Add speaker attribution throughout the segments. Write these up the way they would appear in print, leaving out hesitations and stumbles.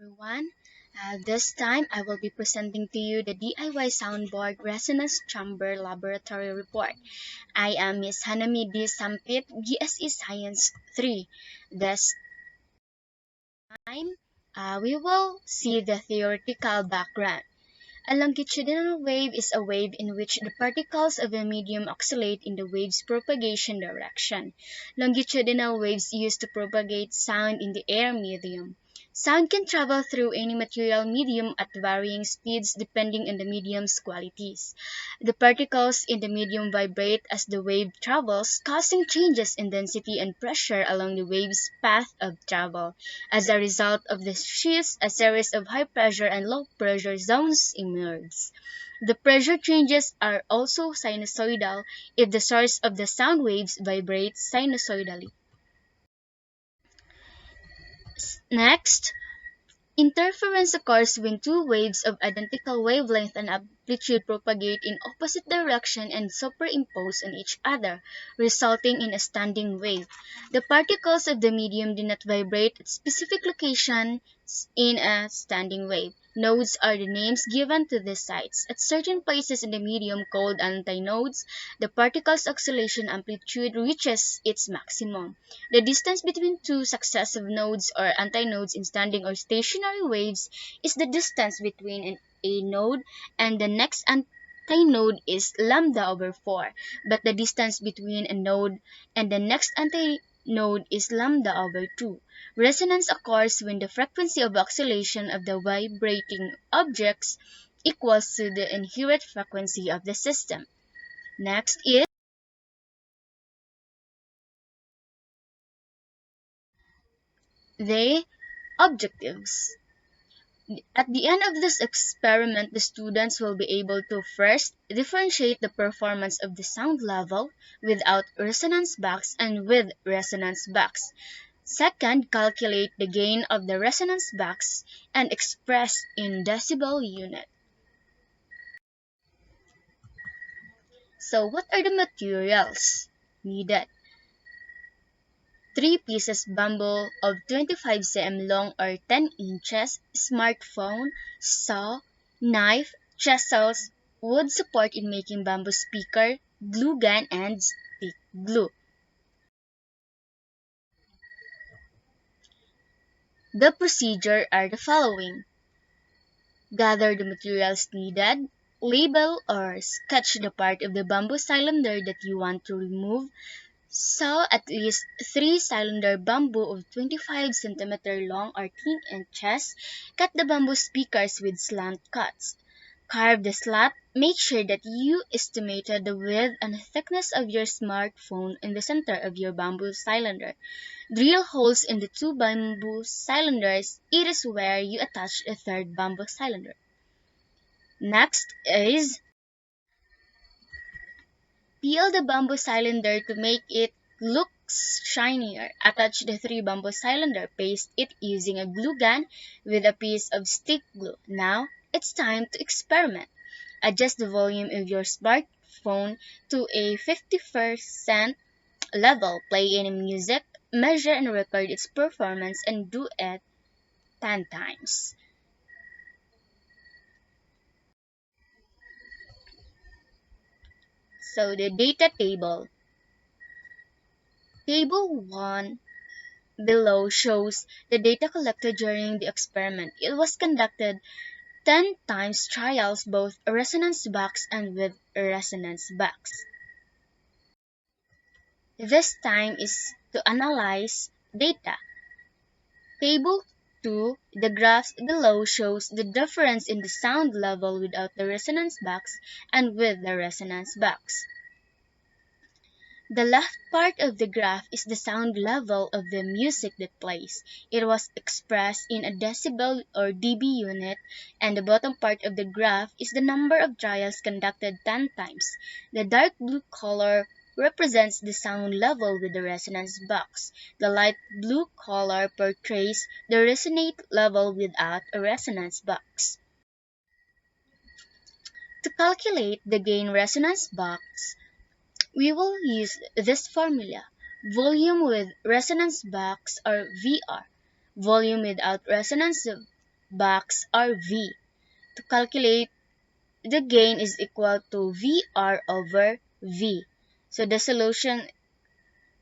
Speaker 1: everyone. This time I will be presenting to you the DIY Soundboard Resonance Chamber Laboratory Report. I am Miss Hanami D. Sampit, GSE Science 3. This time we will see the theoretical background. A longitudinal wave is a wave in which the particles of a medium oscillate in the wave's propagation direction. Longitudinal waves used to propagate sound in the air medium. Sound can travel through any material medium at varying speeds depending on the medium's qualities. The particles in the medium vibrate as the wave travels, causing changes in density and pressure along the wave's path of travel. As a result of the shifts, a series of high pressure and low pressure zones emerge. The pressure changes are also sinusoidal if the source of the sound waves vibrates sinusoidally. Next, interference occurs when two waves of identical wavelength and amplitude propagate in opposite direction and superimpose on each other, resulting in a standing wave. The particles of the medium do not vibrate at specific locations in a standing wave. Nodes are the names given to these sites. At certain places in the medium called antinodes, the particle's oscillation amplitude reaches its maximum. The distance between two successive nodes or antinodes in standing or stationary waves is the distance between a node and the next antinode is lambda over 4, but the distance between a node and the next antinode is lambda over 2. Resonance occurs when the frequency of oscillation of the vibrating objects equals to the inherent frequency of the system. Next is the objectives. At the end of this experiment, the students will be able to first differentiate the performance of the sound level without resonance box and with resonance box. Second, calculate the gain of the resonance box and express in decibel unit. So what are the materials needed? 3 pieces bamboo of 25 cm long or 10 inches, smartphone, saw, knife, chisels, wood support in making bamboo speaker, glue gun, and stick glue. The procedure are the following. Gather the materials needed, label or sketch the part of the bamboo cylinder that you want to remove, saw at least 3 cylinder bamboo of 25 cm long or 10 inches, cut the bamboo speakers with slant cuts. Carve the slot, make sure that you estimated the width and thickness of your smartphone in the center of your bamboo cylinder. Drill holes in the 2 bamboo cylinders, it is where you attach a third bamboo cylinder. Next is peel the bamboo cylinder to make it look shinier. Attach the 3 bamboo cylinder, paste it using a glue gun with a piece of stick glue. Now, it's time to experiment. Adjust the volume of your smartphone to a 50% level. Play any music, measure and record its performance, and do it 10 times. So the data table. Table 1 below shows the data collected during the experiment. It was conducted 10 times trials, both resonance box and with resonance box. This time is to analyze data. Table 2, the graph below shows the difference in the sound level without the resonance box and with the resonance box. The left part of the graph is the sound level of the music that plays. It was expressed in a decibel or dB unit, and the bottom part of the graph is the number of trials conducted 10 times. The dark blue color represents the sound level with the resonance box. The light blue color portrays the resonate level without a resonance box. To calculate the gain resonance box, we will use this formula. Volume with resonance box or VR. Volume without resonance box are V. To calculate, the gain is equal to VR over V. So the solution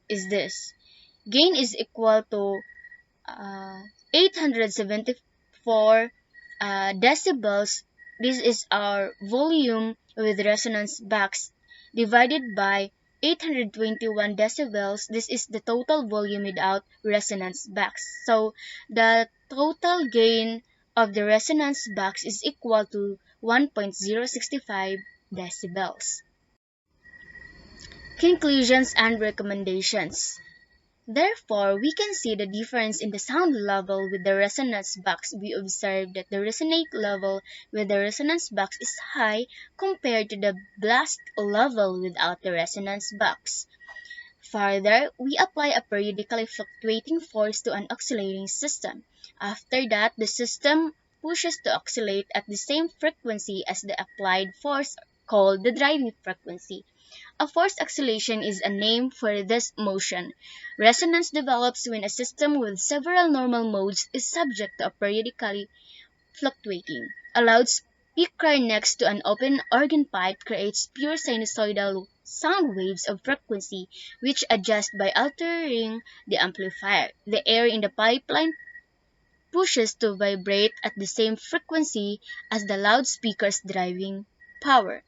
Speaker 1: is this. Gain is equal to 874 decibels. This is our volume with resonance box divided by 821 decibels. This is the total volume without resonance box. So the total gain of the resonance box is equal to 1.065 decibels. Conclusions and recommendations. Therefore, we can see the difference in the sound level with the resonance box. We observe that the resonate level with the resonance box is high compared to the blast level without the resonance box. Further, we apply a periodically fluctuating force to an oscillating system. After that, the system pushes to oscillate at the same frequency as the applied force called the driving frequency. A forced oscillation is a name for this motion. Resonance develops when a system with several normal modes is subject to a periodically fluctuating. A loudspeaker next to an open organ pipe creates pure sinusoidal sound waves of frequency, which adjust by altering the amplifier. The air in the pipeline pushes to vibrate at the same frequency as the loudspeaker's driving power.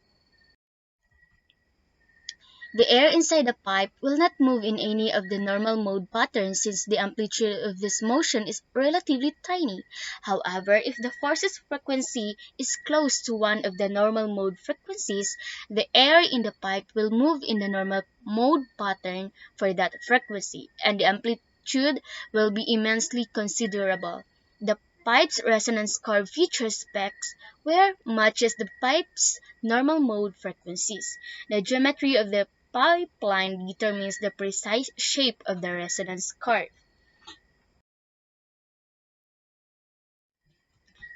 Speaker 1: The air inside the pipe will not move in any of the normal mode patterns since the amplitude of this motion is relatively tiny. However, if the force's frequency is close to one of the normal mode frequencies, the air in the pipe will move in the normal mode pattern for that frequency, and the amplitude will be immensely considerable. The pipe's resonance curve features specs where matches the pipe's normal mode frequencies. The geometry of the pipeline determines the precise shape of the resonance curve.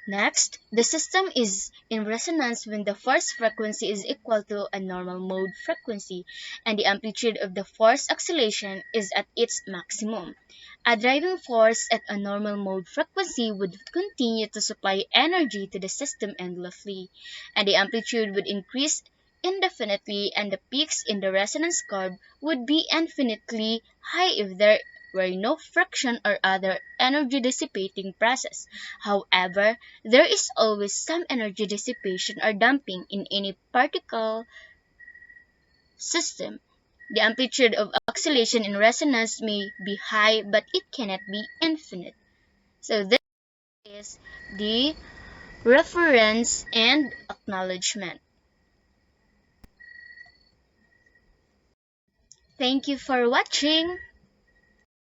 Speaker 1: Next, the system is in resonance when the force frequency is equal to a normal mode frequency and the amplitude of the force oscillation is at its maximum. A driving force at a normal mode frequency would continue to supply energy to the system endlessly, and the amplitude would increase indefinitely and the peaks in the resonance curve would be infinitely high if there were no friction or other energy dissipating process. However, there is always some energy dissipation or damping in any particle system. The amplitude of oscillation in resonance may be high, but it cannot be infinite. So this is the reference and acknowledgement. Thank you for watching.